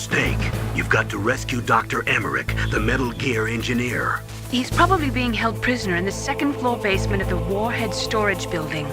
Snake, you've got to rescue Dr. Emmerich, the Metal Gear engineer. He's probably being held prisoner in the second-floor basement of the Warhead storage building.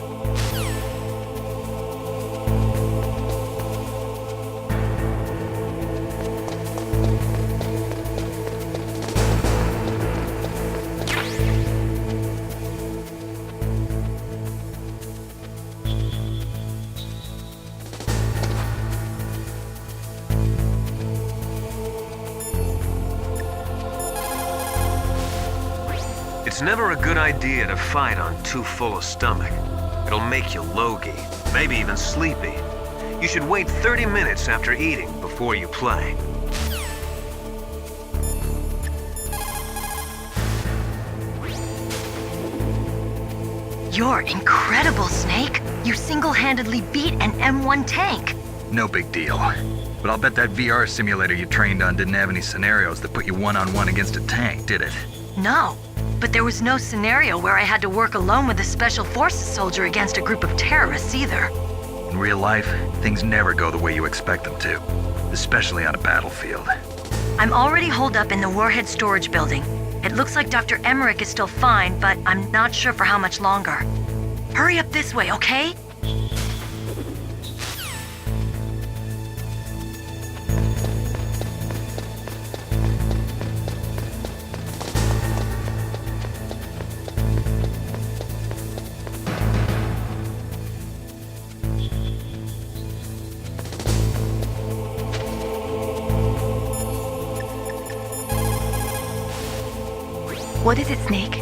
It's never a good idea to fight on too full a stomach. It'll make you logy, maybe even sleepy. You should wait 30 minutes after eating before you play. You're incredible, Snake. You single-handedly beat an M1 tank. No big deal. But I'll bet that VR simulator you trained on didn't have any scenarios that put you one-on-one against a tank, did it? No, but there was no scenario where I had to work alone with a Special Forces soldier against a group of terrorists either. In real life, things never go the way you expect them to, especially on a battlefield. I'm already holed up in the Warhead storage building. It looks like Dr. Emmerich is still fine, but I'm not sure for how much longer. Hurry up this way, okay? What is it, Snake?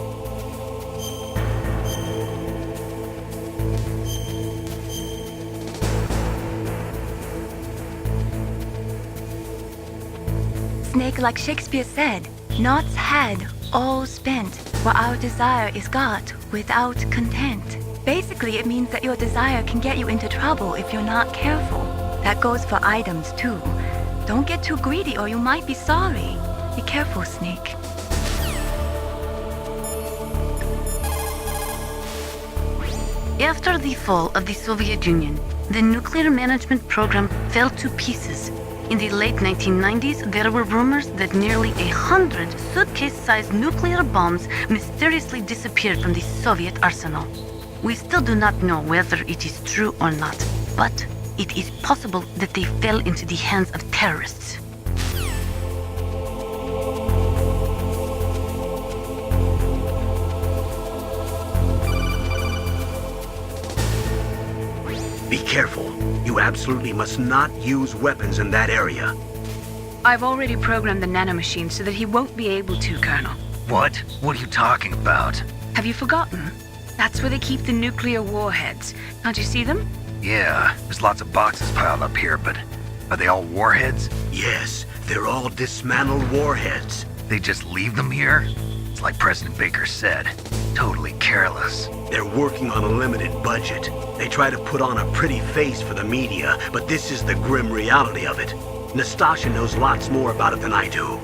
Snake, like Shakespeare said, naughts had, all spent, what our desire is got without content. Basically, it means that your desire can get you into trouble if you're not careful. That goes for items, too. Don't get too greedy or you might be sorry. Be careful, Snake. After the fall of the Soviet Union, the nuclear management program fell to pieces. In the late 1990s, there were rumors that nearly 100 suitcase-sized nuclear bombs mysteriously disappeared from the Soviet arsenal. We still do not know whether it is true or not, but it is possible that they fell into the hands of terrorists. Be careful. You absolutely must not use weapons in that area. I've already programmed the nanomachine so that he won't be able to, Colonel. What? What are you talking about? Have you forgotten? That's where they keep the nuclear warheads. Can't you see them? Yeah, there's lots of boxes piled up here, but are they all warheads? Yes, they're all dismantled warheads. They just leave them here? It's like President Baker said, totally careless. They're working on a limited budget. They try to put on a pretty face for the media, but this is the grim reality of it. Nastasha knows lots more about it than I do.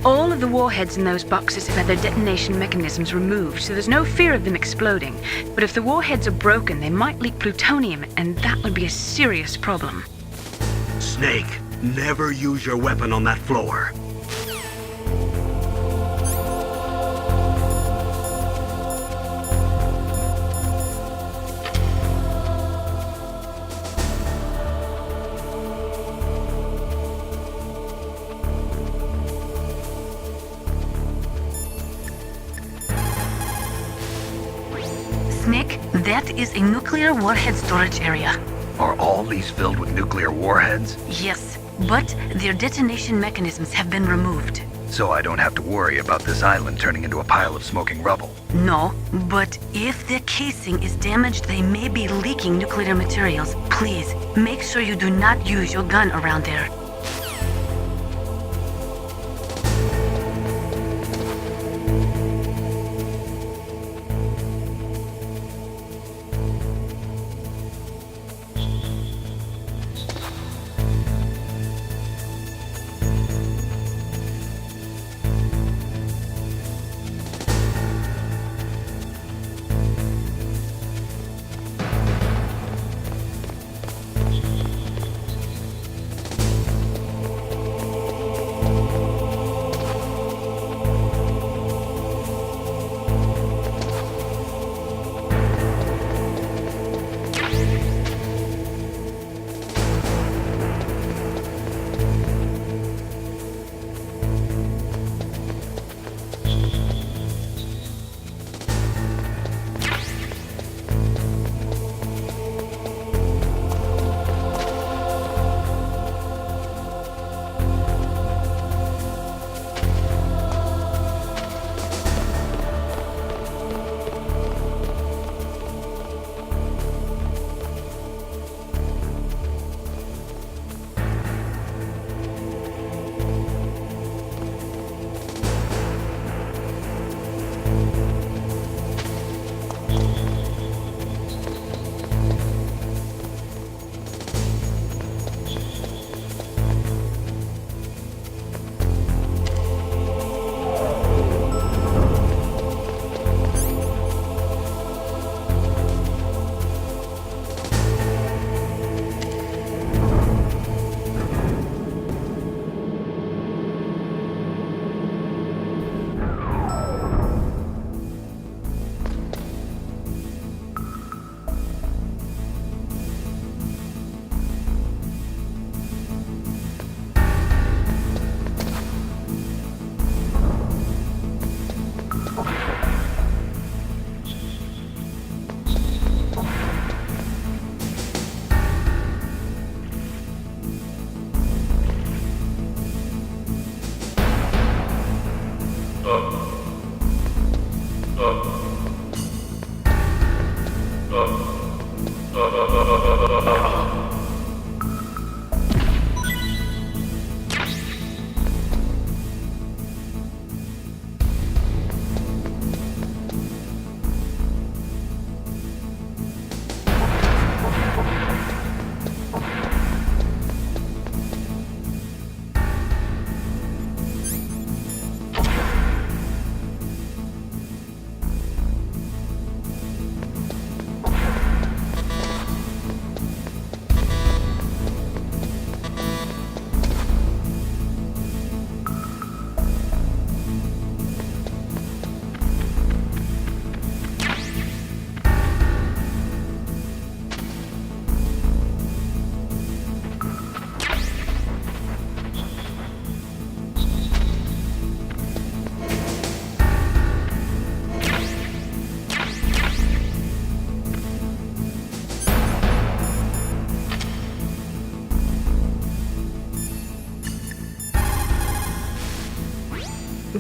All of the warheads in those boxes have had their detonation mechanisms removed, so there's no fear of them exploding. But if the warheads are broken, they might leak plutonium, and that would be a serious problem. Snake, never use your weapon on that floor. Snake, that is a nuclear warhead storage area. Are all these filled with nuclear warheads? Yes, but their detonation mechanisms have been removed. So I don't have to worry about this island turning into a pile of smoking rubble. No, but if the casing is damaged, they may be leaking nuclear materials. Please, make sure you do not use your gun around there.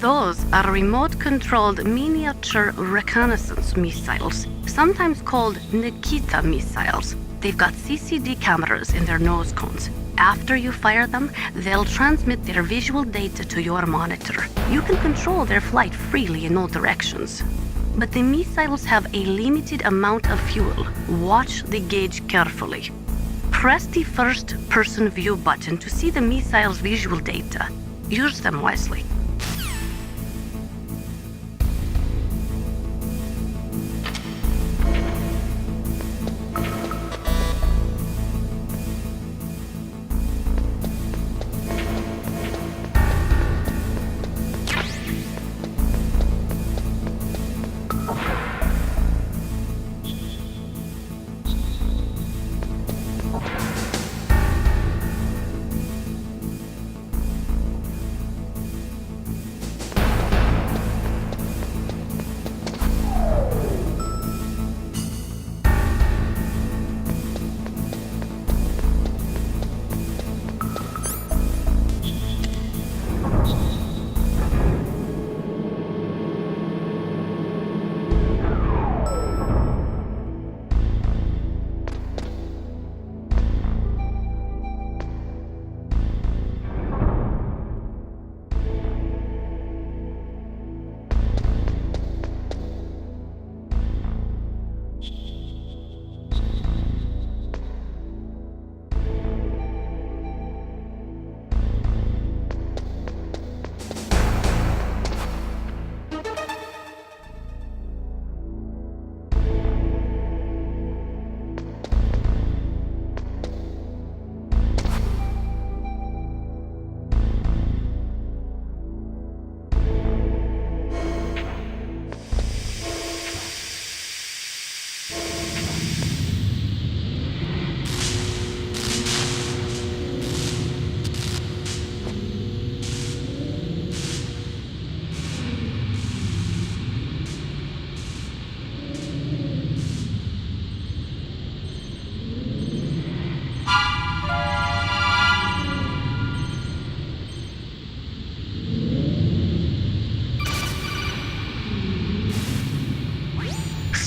Those are remote-controlled miniature reconnaissance missiles, sometimes called Nikita missiles. They've got CCD cameras in their nose cones. After you fire them, they'll transmit their visual data to your monitor. You can control their flight freely in all directions. But the missiles have a limited amount of fuel. Watch the gauge carefully. Press the first-person view button to see the missile's visual data. Use them wisely.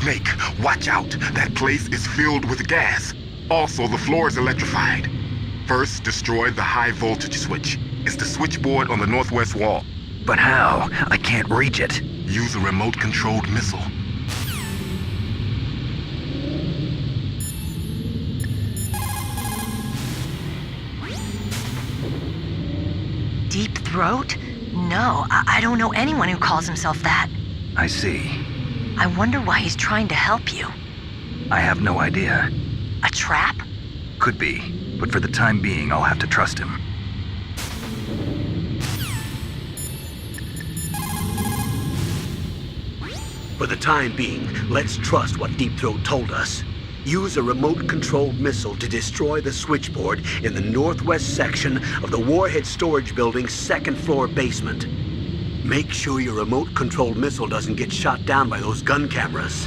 Snake, watch out. That place is filled with gas. Also, the floor is electrified. First, destroy the high voltage switch. It's the switchboard on the northwest wall. But how? I can't reach it. Use a remote-controlled missile. Deep Throat? No, I don't know anyone who calls himself that. I see. I wonder why he's trying to help you. I have no idea. A trap? Could be, but for the time being, I'll have to trust him. For the time being, let's trust what Deep Throat told us. Use a remote-controlled missile to destroy the switchboard in the northwest section of the Warhead Storage Building's second-floor basement. Make sure your remote-controlled missile doesn't get shot down by those gun cameras.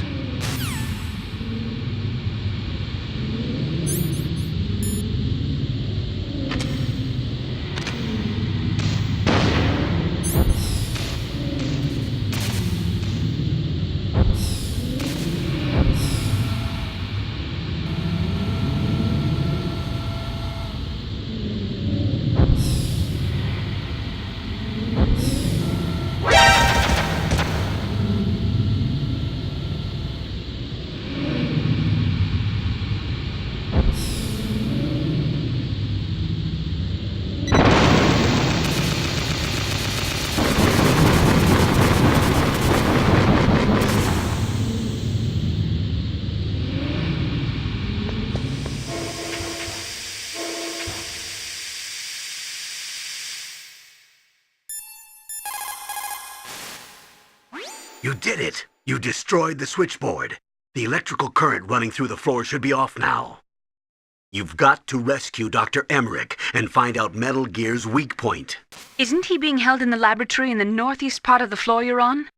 You did it! You destroyed the switchboard. The electrical current running through the floor should be off now. You've got to rescue Dr. Emmerich and find out Metal Gear's weak point. Isn't he being held in the laboratory in the northeast part of the floor you're on?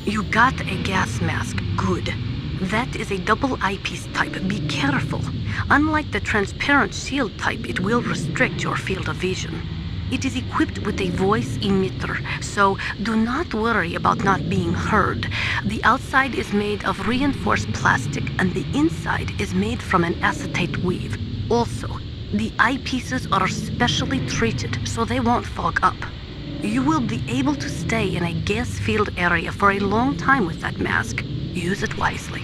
You got a gas mask. Good. That is a double eyepiece type. Be careful. Unlike the transparent shield type, it will restrict your field of vision. It is equipped with a voice emitter, so do not worry about not being heard. The outside is made of reinforced plastic, and the inside is made from an acetate weave. Also, the eyepieces are specially treated so they won't fog up. You will be able to stay in a gas-filled area for a long time with that mask. Use it wisely.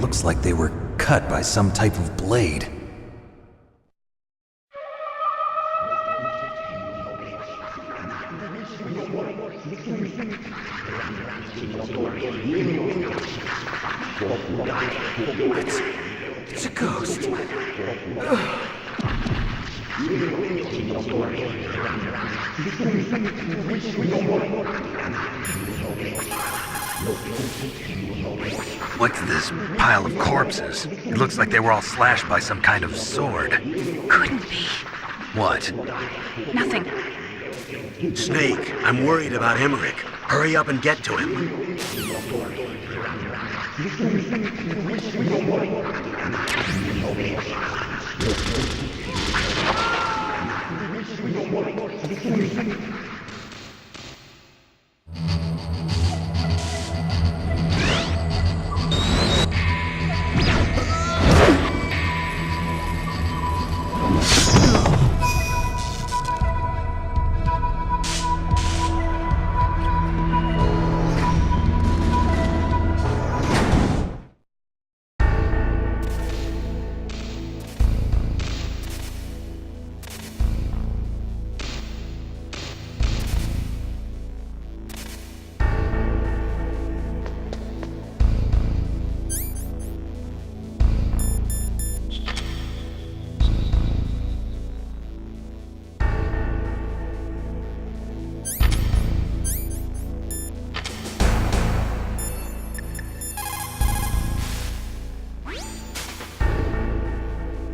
Looks like they were cut by some type of blade. It's a ghost. Look at this pile of corpses. It looks like they were all slashed by some kind of sword. Couldn't be. What? Nothing. Snake, I'm worried about Emmerich. Hurry up and get to him.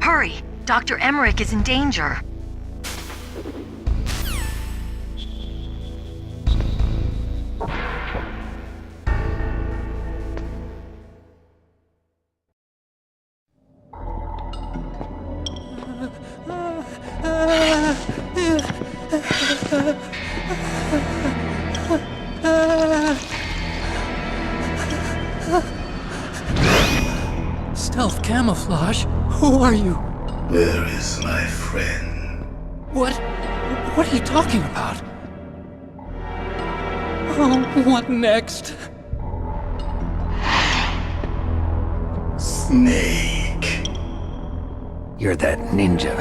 Hurry! Dr. Emmerich is in danger. Stealth camouflage? Who are you? Where is my friend? What are you talking about? Oh, what next? Snake. You're that ninja.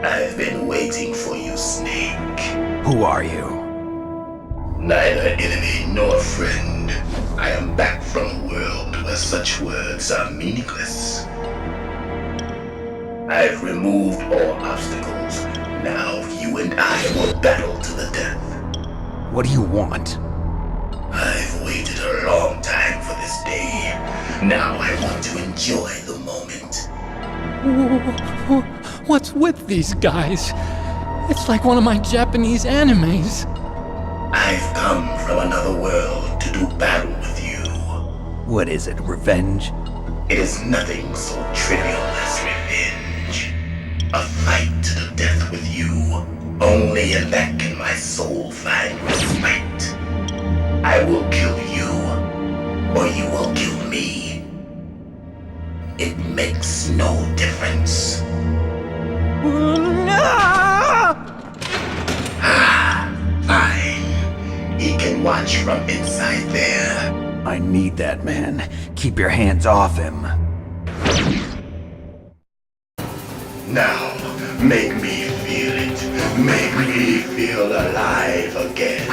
I've been waiting for you, Snake. Who are you? Neither enemy nor friend. I am back from a world where such words are meaningless. I've removed all obstacles. Now you and I will battle to the death. What do you want? I've waited a long time for this Now I want to enjoy the moment. What's with these guys? It's like one of my Japanese animes. I've come from another world to do battle with you. What is it, revenge? It is nothing so trivial as revenge. A fight to the death with you. Only in that can my soul find respite. I will kill you, or you will kill me. It makes no difference. Fine. He can watch from inside there. I need that man. Keep your hands off him. Now, make me feel it. Make me feel alive again.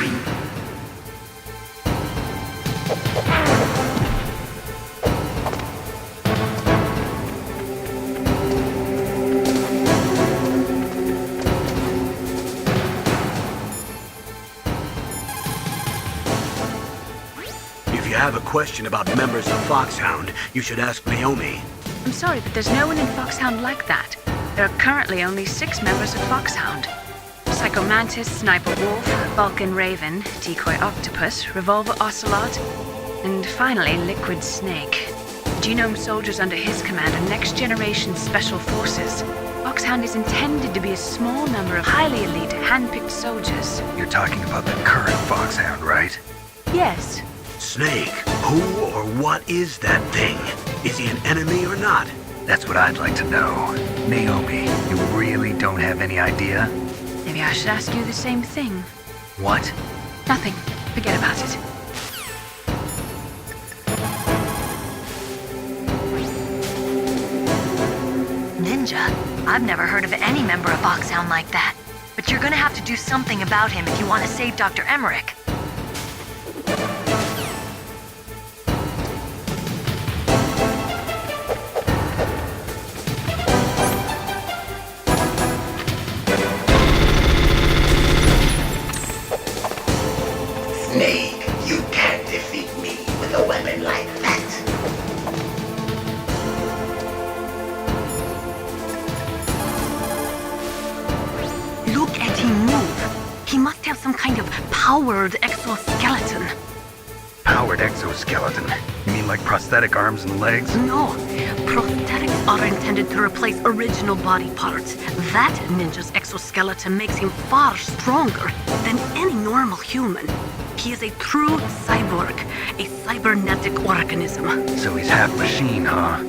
If you have a question about members of Foxhound, you should ask Naomi. I'm sorry, but there's no one in Foxhound like that. There are currently only 6 members of Foxhound. Psycho Mantis, Sniper Wolf, Vulcan Raven, Decoy Octopus, Revolver Ocelot, and finally Liquid Snake. Genome soldiers under his command are next-generation special forces. Foxhound is intended to be a small number of highly elite, hand-picked soldiers. You're talking about the current Foxhound, right? Yes. Snake, who or what is that thing? Is he an enemy or not? That's what I'd like to know. Naomi, you really don't have any idea? Maybe I should ask you the same thing. What? Nothing. Forget about it. Ninja? I've never heard of any member of Foxhound like that. But you're gonna have to do something about him if you want to save Dr. Emmerich. Snake, you can't defeat me with a weapon like that. Look at him move. He must have some kind of powered exoskeleton. Powered exoskeleton? You mean like prosthetic arms and legs? No, prosthetics are intended to replace original body parts. That ninja's exoskeleton makes him far stronger than any normal human. He is a true cyborg, a cybernetic organism. So he's half machine, huh?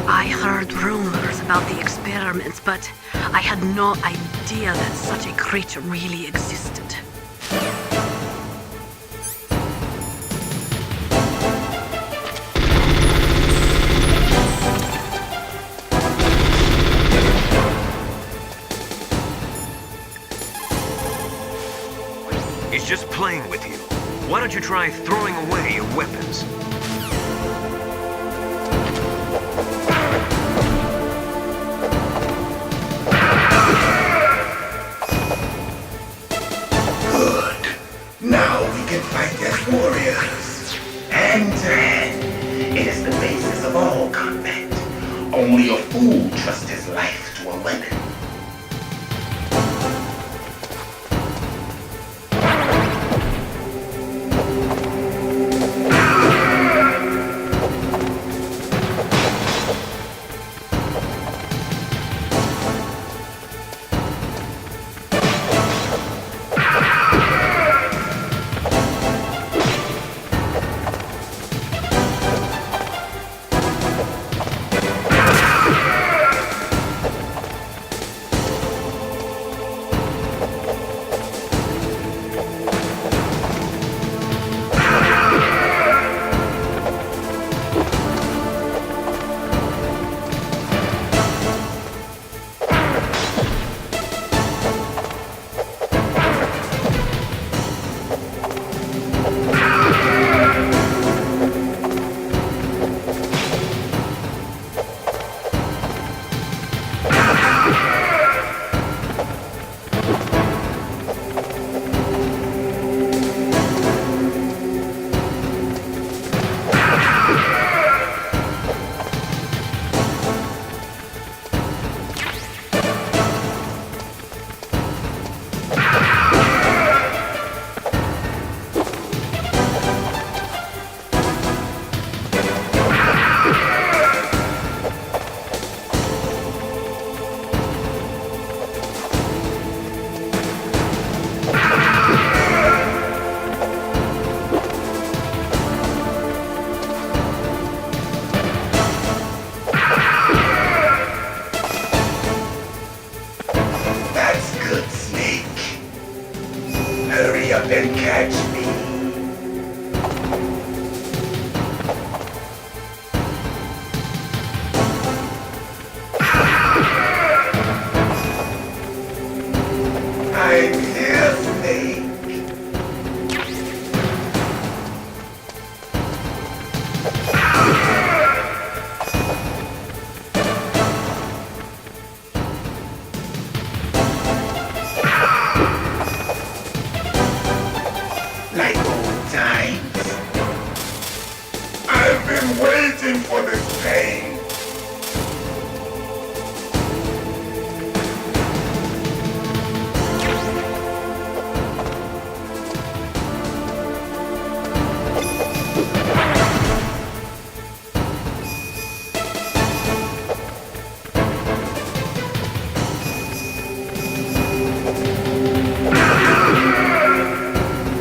I heard rumors about the experiments, but I had no idea that such a creature really existed. He's just playing with you. Why don't you try throwing away your weapons? Good. Now we can fight as warriors. Hand to hand. It is the basis of all combat. Only a fool trusts his life to a weapon. Like old times. I've been waiting for this pain.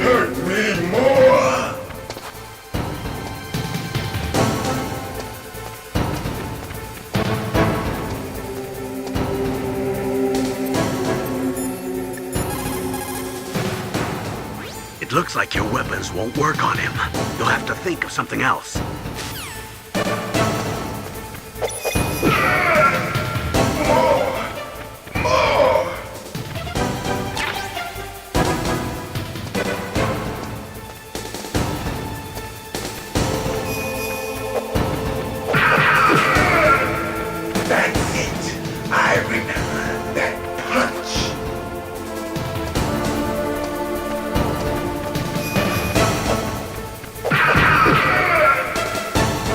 Hurt me more. It looks like your weapons won't work on him. You'll have to think of something else. More. That's it. I remember that punch.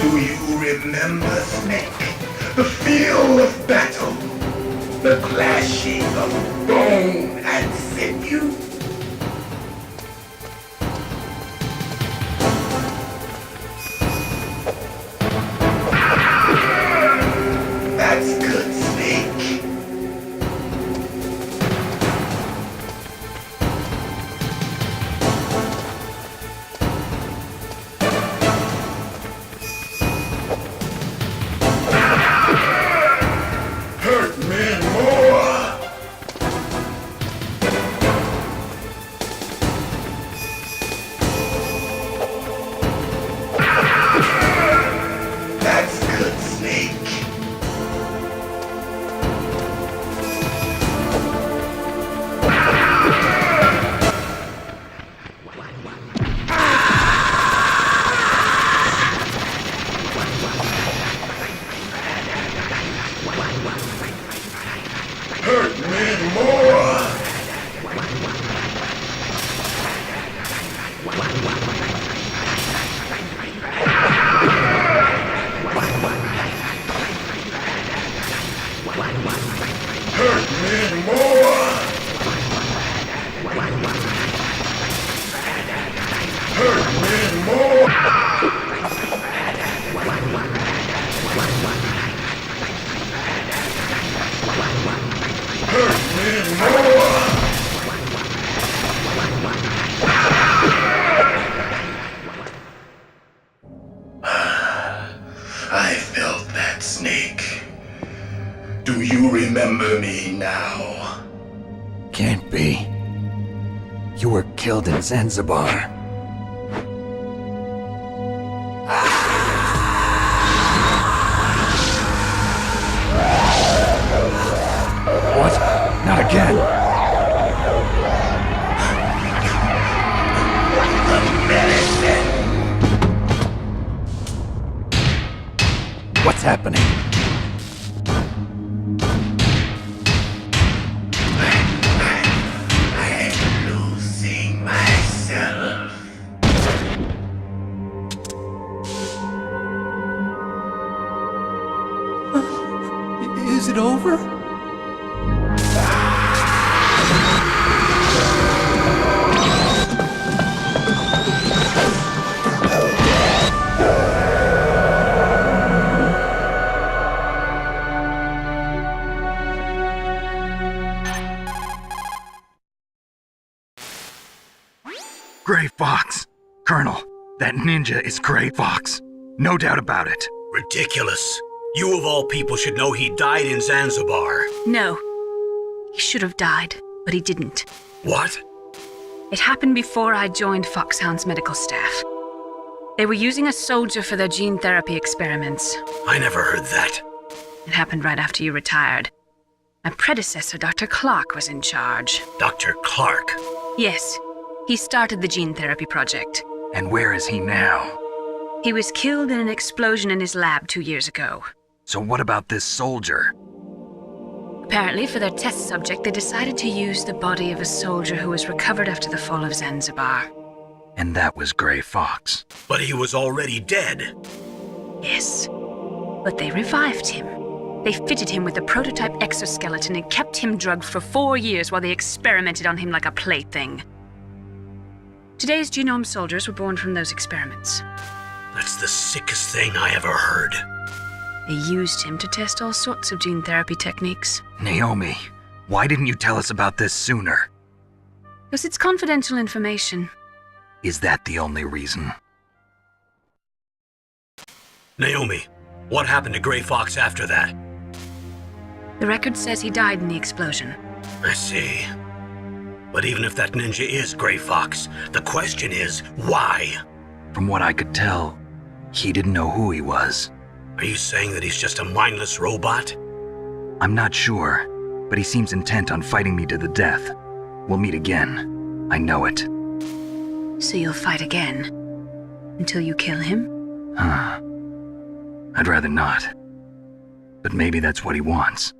Do you remember, Snake? The feel of battle. The clashing of bone and sinew. That's good, Snake. Hurt me more. That's good, Snake. Hurt me more. Hurt me more. Hurt me more. Hurt me more. I felt that, Snake. Do you remember me now? Can't be. You were killed in Zanzibar. What? Not again. What's happening? I'm losing myself. Is it over? Gray Fox! Colonel, that ninja is Gray Fox. No doubt about it. Ridiculous. You of all people should know he died in Zanzibar. No. He should have died, but he didn't. What? It happened before I joined Foxhound's medical staff. They were using a soldier for their gene therapy experiments. I never heard that. It happened right after you retired. My predecessor, Dr. Clark, was in charge. Dr. Clark. Yes, he started the gene therapy project. And where is he now? He was killed in an explosion in his lab 2 years ago. So what about this soldier? Apparently, for their test subject, they decided to use the body of a soldier who was recovered after the fall of Zanzibar. And that was Gray Fox. But he was already dead. Yes. But they revived him. They fitted him with a prototype exoskeleton and kept him drugged for 4 years while they experimented on him like a plaything. Today's genome soldiers were born from those experiments. That's the sickest thing I ever heard. They used him to test all sorts of gene therapy techniques. Naomi, why didn't you tell us about this sooner? Because it's confidential information. Is that the only reason? Naomi, what happened to Gray Fox after that? The record says he died in the explosion. I see. But even if that ninja is Gray Fox, the question is, why? From what I could tell, he didn't know who he was. Are you saying that he's just a mindless robot? I'm not sure, but he seems intent on fighting me to the death. We'll meet again. I know it. So you'll fight again? Until you kill him? I'd rather not. But maybe that's what he wants.